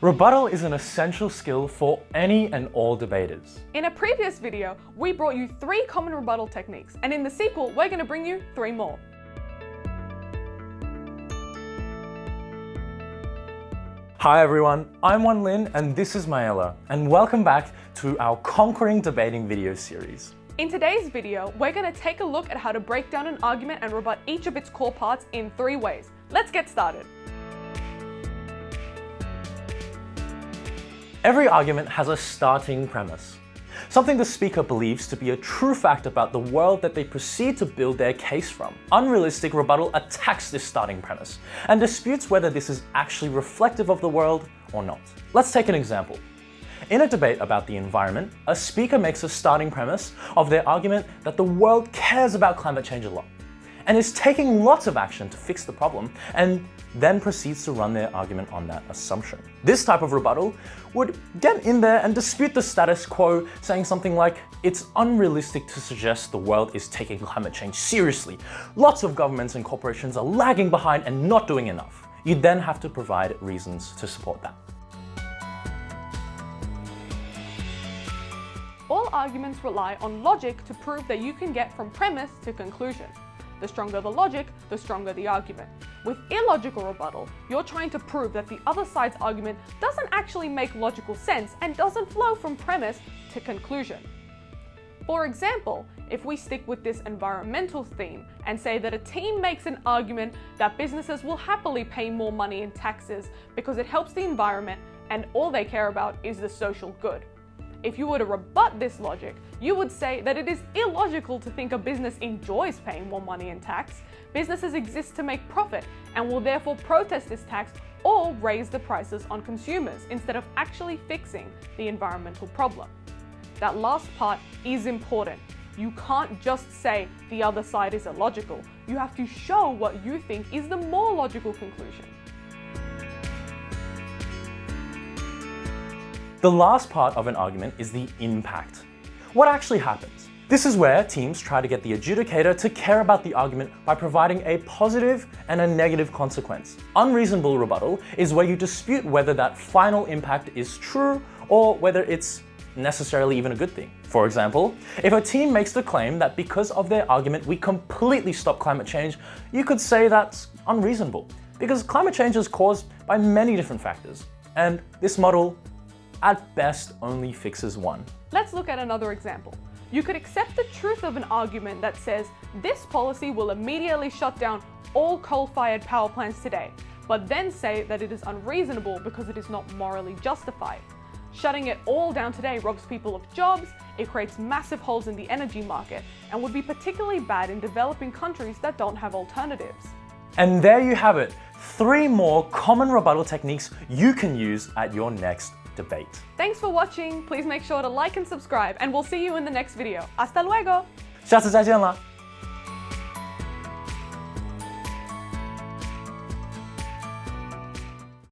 Rebuttal is an essential skill for any and all debaters. In a previous video, we brought you 3 common rebuttal techniques, and in the sequel, we're going to bring you 3 more. Hi everyone, I'm Wan Lin and this is Maela, and welcome back to our Conquering Debating video series. In today's video, we're going to take a look at how to break down an argument and rebut each of its core parts in 3 ways. Let's get started. Every argument has a starting premise, something the speaker believes to be a true fact about the world that they proceed to build their case from. Unrealistic rebuttal attacks this starting premise and disputes whether this is actually reflective of the world or not. Let's take an example. In a debate about the environment, a speaker makes a starting premise of their argument that the world cares about climate change a lot and is taking lots of action to fix the problem, and then proceeds to run their argument on that assumption. This type of rebuttal would get in there and dispute the status quo, saying something like, it's unrealistic to suggest the world is taking climate change seriously. Lots of governments and corporations are lagging behind and not doing enough. You then have to provide reasons to support that. All arguments rely on logic to prove that you can get from premise to conclusion. The stronger the logic, the stronger the argument. With illogical rebuttal, you're trying to prove that the other side's argument doesn't actually make logical sense and doesn't flow from premise to conclusion. For example, if we stick with this environmental theme and say that a team makes an argument that businesses will happily pay more money in taxes because it helps the environment and all they care about is the social good. If you were to rebut this logic, you would say that it is illogical to think a business enjoys paying more money in tax. Businesses exist to make profit and will therefore protest this tax or raise the prices on consumers instead of actually fixing the environmental problem. That last part is important. You can't just say the other side is illogical. You have to show what you think is the more logical conclusion. The last part of an argument is the impact. What actually happens? This is where teams try to get the adjudicator to care about the argument by providing a positive and a negative consequence. Unreasonable rebuttal is where you dispute whether that final impact is true or whether it's necessarily even a good thing. For example, if a team makes the claim that because of their argument we completely stop climate change, you could say that's unreasonable, because climate change is caused by many different factors, and this model at best only fixes one. Let's look at another example. You could accept the truth of an argument that says this policy will immediately shut down all coal-fired power plants today, but then say that it is unreasonable because it is not morally justified. Shutting it all down today robs people of jobs, it creates massive holes in the energy market, and would be particularly bad in developing countries that don't have alternatives. And there you have it, 3 more common rebuttal techniques you can use at your next debate. Thanks for watching. Please make sure to like and subscribe, and we'll see you in the next video. Hasta luego! 下次再见了。